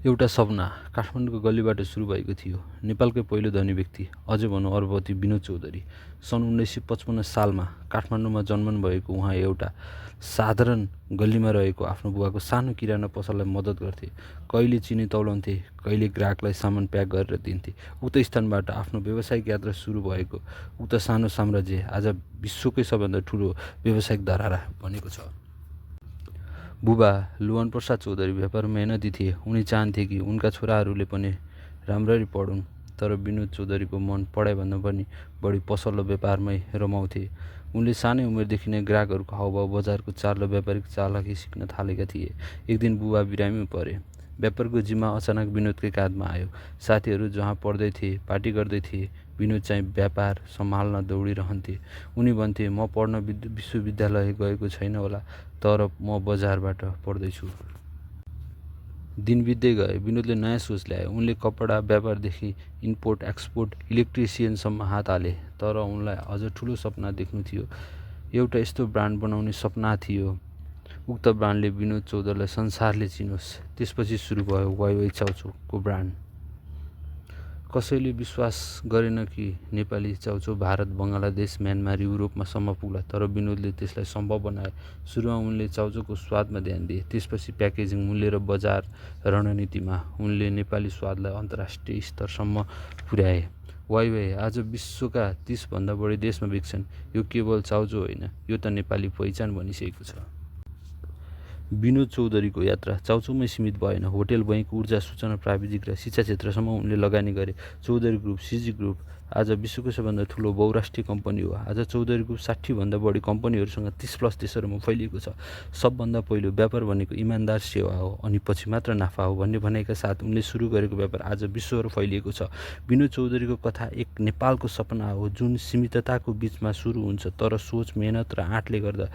एउटा सपना काठमाडौँको गल्लीबाट सुरु भएको थियो। नेपालकै पहिलो धनी व्यक्ति, अझै भनौँ अरबपति विनोद चौधरी। सन् 1955 सालमा काठमाडौँमा जन्मनु भएको उहाँ एउटा साधारण गल्लीमा रहेको आफ्नो बुबाको सानो किराना पसललाई मद्दत गर्थे। कहिले चिनी तौलाउँथे, कहिले ग्राहकलाई सामान प्याक गरेर दिन्थे। उक्त स्थानबाट आफ्नो व्यावसायिक यात्रा सुरु भएको उक्त सानो साम्राज्य आज विश्वकै सबैभन्दा ठुलो व्यावसायिक धरारा बनेको छ। बुबा लुवन प्रसाद चौधरी व्यापारमा मेहनती थिए। उनी चाहन्थे कि उनका छोराहरूले पनि राम्ररी पढुन्, तर विनोद चौधरीको मन पढाइभन्दा पनि बढी पसल र व्यापारमै रमाउँथे। उनले सानै उमेरदेखि नै ग्राहकहरूको हावभाव, बजारको चाल र व्यापारिक चालाकी सिक्न थालेका थिए। एक दिन बुबा बिरामी परे। व्यापारको जिम्मा अचानक विनोदकै काँधमा आयो। साथीहरू जहाँ पढ्दै थिए, पार्टी गर्दै थिए, विनोद चाहिँ व्यापार सम्हाल्न दौडिरहन्थे। उनी भन्थे, म पढ्न विश्वविद्यालय गएको छैन होला, तर म बजारबाट पढ्दैछु। दिन बित्दै गए। विनोदले नयाँ सोच ल्याए। उनले कपडा व्यापारदेखि इम्पोर्ट एक्सपोर्ट, इलेक्ट्रिसियनसम्म हात हाले। तर उनलाई अझ ठुलो सपना देख्नु थियो। एउटा यस्तो ब्रान्ड बनाउने सपना थियो। उक्त ब्रान्डले विनोद चौधरीलाई संसारले चिनोस्। त्यसपछि सुरु भयो वाइवाई चाउचाउको ब्रान्ड। कसैले विश्वास गरेन कि नेपाली चाउचाउ भारत, बङ्गलादेश, म्यानमार, युरोपमा सम्म पुग्ला, तर विनोदले त्यसलाई सम्भव बनाए। सुरुमा उनले चाउचाउको स्वादमा ध्यान दिए, त्यसपछि प्याकेजिङ, मूल्य र बजार रणनीतिमा उनले नेपाली स्वादलाई अन्तर्राष्ट्रिय स्तरसम्म पुर्याए। वाइवाई आज विश्वका 30 भन्दा बढी देशमा बिक्छन्। यो केवल चाउचाउ होइन, यो त नेपाली पहिचान बनिसकेको छ। विनोद चौधरीको यात्रा चाउचाउमै सीमित भएन। होटेल, बैंक, ऊर्जा, सूचना प्रविधिक र शिक्षा क्षेत्रसम्म उनले लगानी गरे। चौधरी ग्रुप, सिजी ग्रुप आज विश्वको सबैभन्दा ठुलो बहुराष्ट्रिय कम्पनी हो। आज चौधरी ग्रुप 60 भन्दा बढी कम्पनीहरूसँग 30+ देशहरूमा फैलिएको छ। सबभन्दा पहिलो व्यापार भनेको इमान्दार सेवा हो, अनि पछि मात्र नाफा हो भन्ने भनाइका साथ उनले सुरु गरेको व्यापार आज विश्वभर फैलिएको छ। विनोद चौधरीको कथा एक नेपालको सपना हो, जुन सीमितताको बीचमा सुरु हुन्छ, तर सोच, मेहनत र आँटले गर्दा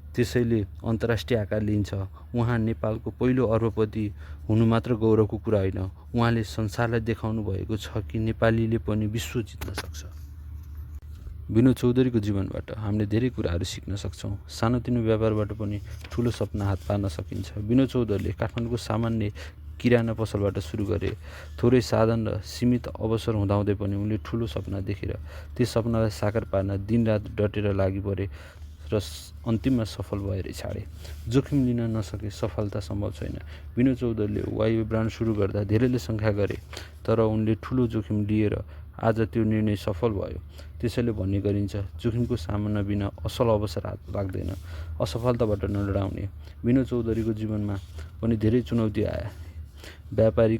त्यसैले अन्तर्राष्ट्रिय आकार लिन्छ। उहाँ नेपालको पहिलो अरबपति हुनु मात्र गौरवको कुरा होइन, उहाँले संसारलाई देखाउनु भएको छ कि नेपालीले पनि विश्व जित्न सक्छ। विनोद चौधरीको जीवनबाट हामीले धेरै कुराहरू सिक्न सक्छौँ। सानोतिनो व्यापारबाट पनि ठुलो सपना हात पार्न सकिन्छ। विनोद चौधरीले काठमाडौँको सामान्य किराना पसलबाट सुरु गरे। थोरै साधन र सीमित अवसर हुँदाहुँदै पनि उनले ठुलो सपना देखेर त्यस सपनालाई साकार पार्न दिनरात डटेर लागि परे र अन्तिममा सफल भएर छाडे। जोखिम लिन नसके सफलता सम्भव छैन। विनोद चौधरीले वाइवाई ब्रान्ड सुरु गर्दा धेरैले शङ्का गरे, तर उनले ठुलो जोखिम लिएर आज त्यो निर्णय सफल भयो। त्यसैले भन्ने गरिन्छ, जोखिमको सामना बिना असल अवसर हात लाग्दैन। असफलताबाट नडराउने। विनोद चौधरीको जीवनमा पनि धेरै चुनौती आए। व्यापारिक